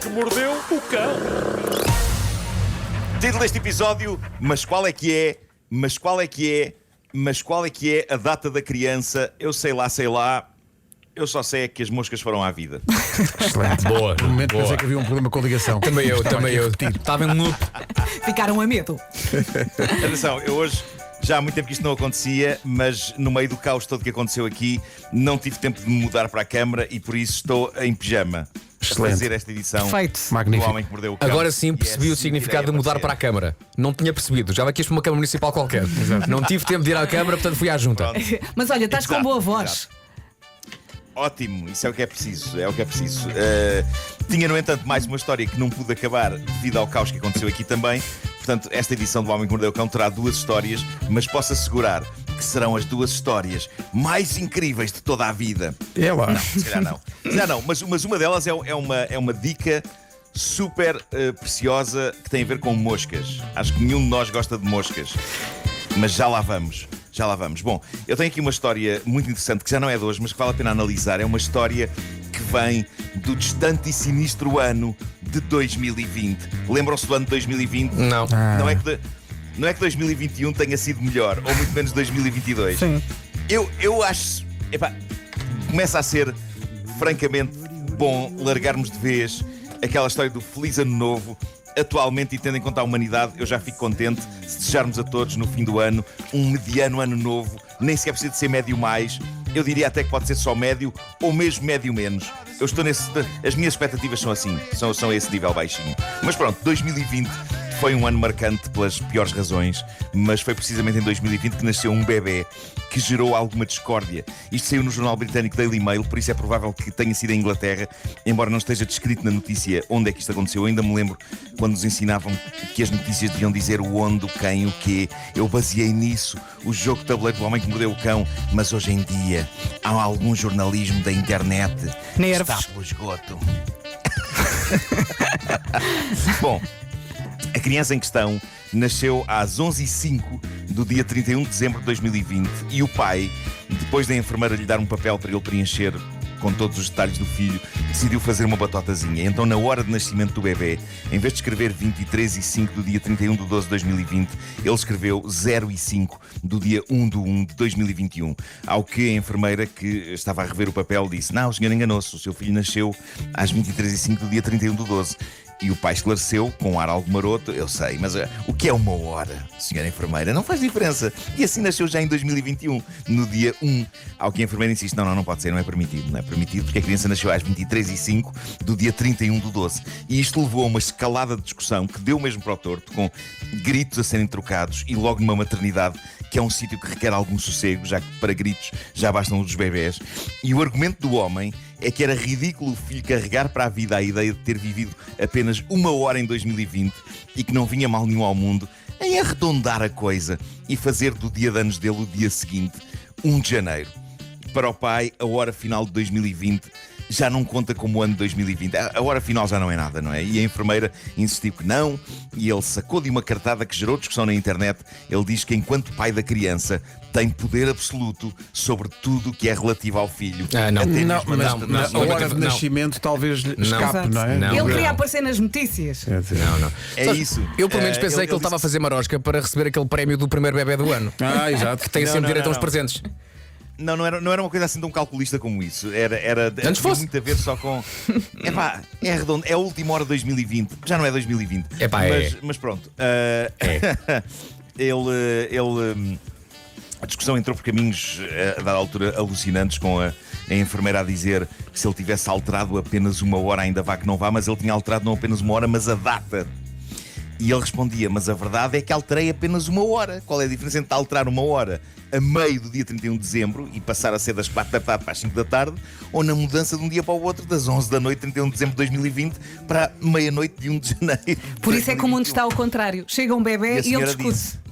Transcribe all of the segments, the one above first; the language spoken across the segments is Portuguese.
que mordeu o cão. Título deste episódio: Mas qual é que é? Mas qual é que é? Mas qual é que é a data da criança? Eu sei lá. Eu só sei é que as moscas foram à vida. Excelente. Boa, Por um momento boa. pensei que havia um problema com a ligação. Também eu. repetir. Estava em loop. Ficaram a medo. Atenção, eu hoje já há muito tempo que isto não acontecia, mas no meio do caos todo que aconteceu aqui, não tive tempo de me mudar para a câmara e por isso estou em pijama a Excelente. fazer esta edição Perfeito. do Magnífico. Homem que Mordeu o Cão. Agora sim E é percebi o assim que significado irei de mudar para a acontecer. Câmara. Não tinha percebido. Já aqui para uma Câmara Municipal qualquer. Não tive tempo de ir à Câmara, portanto fui à junta. Pronto. Mas olha, estás com Exato, boa voz. exato. Ótimo, isso é o que é preciso. Tinha, no entanto, mais uma história que não pude acabar devido ao caos que aconteceu aqui também. Portanto, esta edição do Homem que Mordeu o Cão terá duas histórias, mas posso assegurar que serão as duas histórias mais incríveis de toda a vida. É lá. Se calhar não. Se calhar não, mas uma delas é uma dica super preciosa que tem a ver com moscas. Acho que nenhum de nós gosta de moscas. Mas já lá vamos. Já lá vamos. Bom, eu tenho aqui uma história muito interessante que já não é de hoje, mas que vale a pena analisar. É uma história que vem do distante e sinistro ano de 2020. Lembram-se do ano de 2020? Não. Não é que 2021 tenha sido melhor, ou muito menos 2022. Sim. Eu acho. Epá, começa a ser francamente bom largarmos de vez aquela história do Feliz Ano Novo. Atualmente, e tendo em conta a humanidade, eu já fico contente se desejarmos a todos no fim do ano um mediano ano novo. Nem sequer precisa de ser médio mais. Eu diria até que pode ser só médio ou mesmo médio menos. Eu estou nesse. As minhas expectativas são assim, são a esse nível baixinho. Mas pronto, 2020 foi um ano marcante pelas piores razões, mas foi precisamente em 2020 que nasceu um bebê que gerou alguma discórdia. Isto saiu no jornal britânico Daily Mail, por isso é provável que tenha sido em Inglaterra, embora não esteja descrito na notícia onde é que isto aconteceu. Eu ainda me lembro quando nos ensinavam que as notícias deviam dizer o onde, o quem, o quê. Eu baseei nisso o jogo de tabuleiro do Homem que Mordeu o Cão, mas hoje em dia há algum jornalismo da internet que Nervos. está pelo esgoto. Bom, a criança em questão nasceu às 11h05 do dia 31 de dezembro de 2020 e o pai, depois da enfermeira lhe dar um papel para ele preencher com todos os detalhes do filho, decidiu fazer uma batotazinha. Então, na hora de nascimento do bebê, em vez de escrever 23/05 do dia 31 de 12 de 2020, ele escreveu 0/5 do dia 1 de 1 de 2021. Ao que a enfermeira, que estava a rever o papel, disse: "Não, o senhor enganou-se, o seu filho nasceu às 23/05 do dia 31 de 12. E o pai esclareceu, com um ar algo maroto: "Eu sei, mas o que é uma hora, senhora enfermeira? Não faz diferença." E assim nasceu já em 2021, no dia 1. Ao que a enfermeira insiste: Não pode ser, não é permitido. Não é permitido porque a criança nasceu às 23/05 do dia 31 de 12. E isto levou a uma escalada de discussão que deu mesmo para o torto, com gritos a serem trocados e logo numa maternidade, que é um sítio que requer algum sossego, já que para gritos já bastam os bebés. E o argumento do homem é que era ridículo o filho carregar para a vida a ideia de ter vivido apenas uma hora em 2020 e que não vinha mal nenhum ao mundo em arredondar a coisa e fazer do dia de anos dele o dia seguinte, 1 de janeiro. Para o pai, a hora final de 2020 já não conta como o ano de 2020. A hora final já não é nada, não é? E a enfermeira insistiu que não, e ele sacou de uma cartada que gerou discussão na internet. Ele diz que, enquanto pai da criança, tem poder absoluto sobre tudo o que é relativo ao filho. Não. Até Não, mesmo mas nas- a hora de não. nascimento talvez lhe escape, não é? Não. Ele queria aparecer nas notícias. Quer dizer, Não. É Sabes, isso. Eu pelo menos pensei Ele que ele estava a disse- fazer marosca para receber aquele prémio do primeiro bebê do ano. exato. Que tem Não, sempre não, direito a uns não. presentes. Não era uma coisa assim tão calculista como isso. Era Antes tinha fosse. muito a ver só com. É redondo, é a última hora de 2020. Já não é 2020. Epá, mas pronto. A discussão entrou por caminhos, a dada altura, alucinantes, com a enfermeira a dizer que se ele tivesse alterado apenas uma hora, ainda vá que não vá, mas ele tinha alterado não apenas uma hora, mas a data. E ele respondia: "Mas a verdade é que alterei apenas uma hora. Qual é a diferença entre alterar uma hora a meio do dia 31 de dezembro e passar a ser das 4 da tarde para as 5 da tarde, ou na mudança de um dia para o outro, das 11 da noite, 31 de dezembro de 2020, para meia-noite de 1 de janeiro?" Por isso é que o mundo está ao contrário. Chega um bebê E a e ele senhora discute. disse: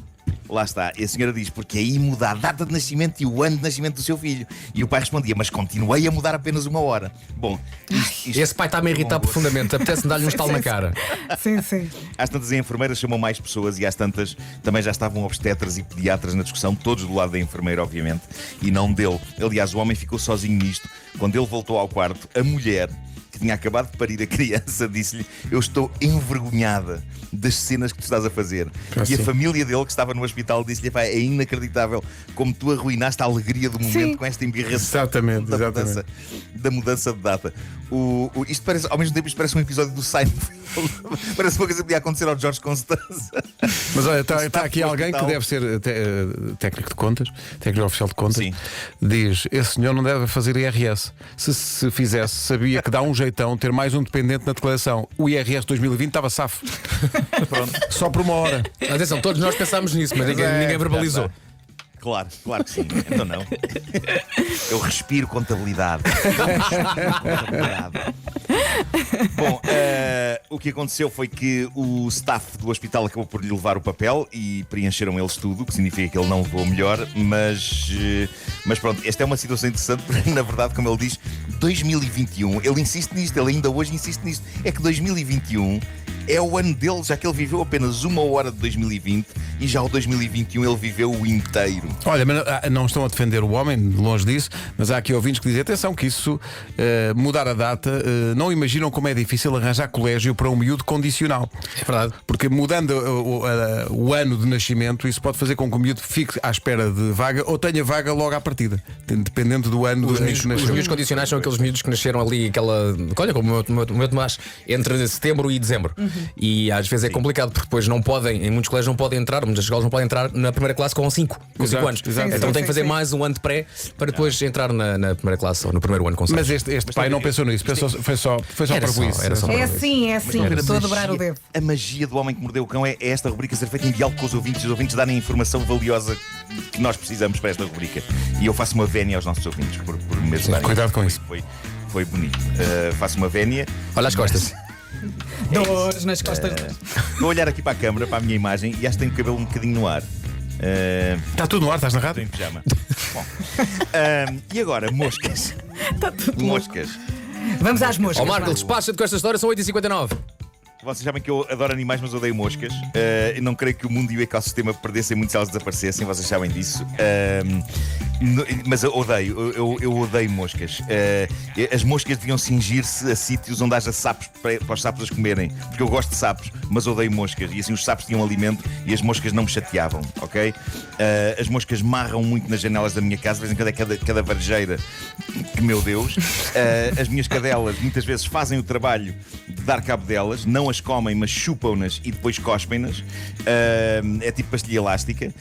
Lá está, e a senhora diz: "Porque aí muda a data de nascimento e o ano de nascimento do seu filho." E o pai respondia: "Mas continuei a mudar apenas uma hora." Bom, isto Esse pai está-me a irritar profundamente. Apetece-me dar-lhe um estalo na cara. Sim, sim. Às tantas, a enfermeira chamou mais pessoas e às tantas também já estavam obstetras e pediatras na discussão, todos do lado da enfermeira, obviamente, e não dele. Aliás, o homem ficou sozinho nisto. Quando ele voltou ao quarto, a mulher, que tinha acabado de parir a criança, disse-lhe: eu estou envergonhada das cenas que tu estás a fazer. E a família dele, que estava no hospital, disse-lhe: pá, é inacreditável como tu arruinaste a alegria do momento com esta embirração da mudança de data. Isto parece, ao mesmo tempo, isto parece um episódio do Seinfeld. Parece uma coisa que podia acontecer ao Jorge Constanza. Mas olha, está aqui alguém que deve ser técnico de contas, técnico oficial de contas. Sim. Diz: esse senhor não deve fazer IRS. Se fizesse, sabia que dá um jeitão ter mais um dependente na declaração. O IRS 2020 estava safo. Pronto. Só por uma hora. Atenção, todos nós pensámos nisso, mas ninguém verbalizou. Claro que sim. Então não. Eu respiro contabilidade. Bom, o que aconteceu foi que o staff do hospital acabou por lhe levar o papel e preencheram eles tudo, o que significa que ele não levou melhor, mas pronto, esta é uma situação interessante porque, na verdade, como ele diz, 2021, ele insiste nisto, ele ainda hoje insiste nisto, é que 2021 é o ano dele, já que ele viveu apenas uma hora de 2020 e já o 2021 ele viveu o inteiro. Olha, mas não estão a defender o homem, longe disso, mas há aqui ouvintes que dizem: atenção, que isso, mudar a data, não imaginam como é difícil arranjar colégio para um miúdo condicional. É verdade. Porque mudando o ano de nascimento, isso pode fazer com que o miúdo fique à espera de vaga ou tenha vaga logo à partida, dependendo do ano de nascimento. Os miúdos condicionais são aqueles miúdos que nasceram ali, olha, como o meu Tomás, entre setembro e dezembro. E às vezes é complicado, porque depois não podem, em muitos colégios não podem entrar, muitas escolas não podem entrar na primeira classe com 5 anos. Exato. Então tem que fazer mais um ano de pré para depois entrar na primeira classe ou no primeiro ano com 6. Mas este pai não pensou nisso, foi só para isso. É assim, estou a dobrar o dedo. A magia do Homem que Mordeu o Cão é esta rubrica ser feita em diálogo com os ouvintes darem a informação valiosa que nós precisamos para esta rubrica. E eu faço uma vénia aos nossos ouvintes por mesmo. Cuidado com isso. Foi bonito. Faço uma vénia. Olha as costas. Dores nas costas. Vou olhar aqui para a câmara, para a minha imagem, e acho que tenho o cabelo um bocadinho no ar. Está tudo no ar, estás na Estou rádio? em pijama. Bom, e agora, moscas. Está tudo Moscas. Vamos às moscas. Ó Marco, despacha-te com esta história, são 8h59. Vocês sabem que eu adoro animais, mas odeio moscas. Eu não creio que o mundo e o ecossistema perdessem muito se elas desaparecessem, vocês sabem disso. Mas eu odeio moscas. As moscas deviam cingir-se a sítios onde haja sapos para os sapos as comerem. Porque eu gosto de sapos, mas odeio moscas. E assim os sapos tinham alimento e as moscas não me chateavam, ok? As moscas marram muito nas janelas da minha casa, de vez em quando é cada varejeira. Que meu Deus. As minhas cadelas muitas vezes fazem o trabalho de dar cabo delas, não as comem, mas chupam-nas e depois cospem-nas. É tipo pastilha elástica.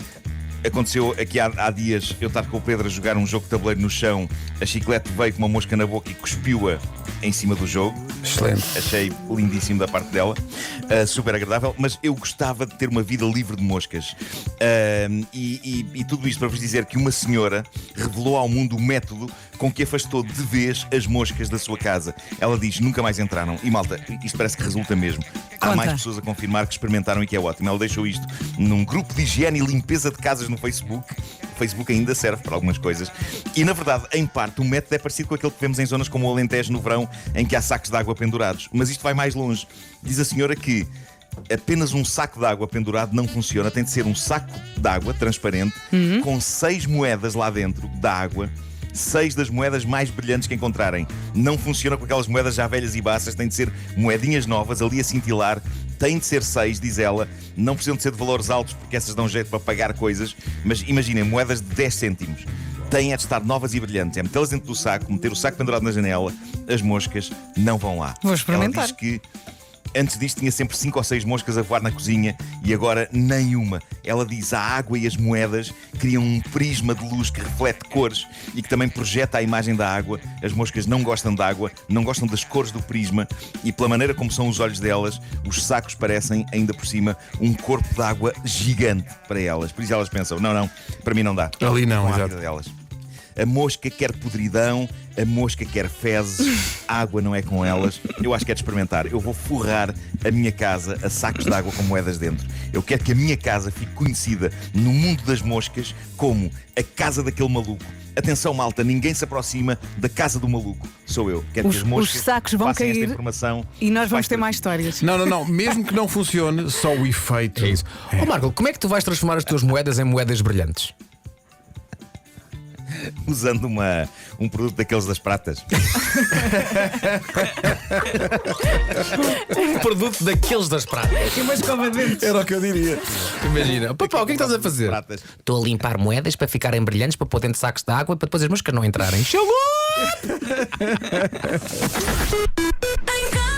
Aconteceu aqui há dias eu estar com o Pedro a jogar um jogo de tabuleiro no chão, a chiclete veio com uma mosca na boca e cuspiu-a em cima do jogo. Excelente. Achei lindíssimo da parte dela, super agradável, mas eu gostava de ter uma vida livre de moscas. E tudo isto para vos dizer que uma senhora revelou ao mundo o método com que afastou de vez as moscas da sua casa. Ela diz: nunca mais entraram. E malta, isto parece que resulta mesmo. Há mais pessoas a confirmar que experimentaram e que é ótimo. Ela deixou isto num grupo de higiene e limpeza de casas no Facebook. O Facebook ainda serve para algumas coisas. E na verdade, em parte, o método é parecido com aquele que vemos em zonas como o Alentejo no verão, em que há sacos de água pendurados. Mas isto vai mais longe. Diz a senhora que apenas um saco de água pendurado não funciona. Tem de ser um saco de água transparente com 6 moedas lá dentro da água. 6 das moedas mais brilhantes que encontrarem. Não funciona com aquelas moedas já velhas e baças. Tem de ser moedinhas novas ali a cintilar. Tem de ser 6, diz ela. Não precisam de ser de valores altos, porque essas dão jeito para pagar coisas. Mas imaginem, moedas de 10 cêntimos. Têm de estar novas e brilhantes. É metê-las dentro do saco, meter o saco pendurado na janela. As moscas não vão lá. Vou experimentar. Ela diz que antes disto tinha sempre 5 ou 6 moscas a voar na cozinha e agora nenhuma. Ela diz: a água e as moedas criam um prisma de luz que reflete cores e que também projeta a imagem da água. As moscas não gostam de água, não gostam das cores do prisma e, pela maneira como são os olhos delas, os sacos parecem, ainda por cima, um corpo de água gigante para elas. Por isso elas pensam: não, para mim não dá. Ali não, Com a exato. vida delas. A mosca quer podridão, a mosca quer fezes, água não é com elas. Eu acho que é de experimentar. Eu vou forrar a minha casa a sacos de água com moedas dentro. Eu quero que a minha casa fique conhecida no mundo das moscas como a casa daquele maluco. Atenção, malta, ninguém se aproxima da casa do maluco. Sou eu. Quero que as moscas os sacos vão passem esta cair informação. e nós vamos ter para mais ti. histórias. Não, mesmo que não funcione, só o efeito. É isso. Ó Marco, como é que tu vais transformar as tuas moedas em moedas brilhantes? usando um produto daqueles das pratas. Um produto daqueles das pratas. E uma escova de dentes. Era o que eu diria. Imagina, papá, o que é que estás a fazer? Pratas. Estou a limpar moedas para ficarem brilhantes, para pôr dentro de sacos de água e para depois as moscas não entrarem. Chegou! Em casa.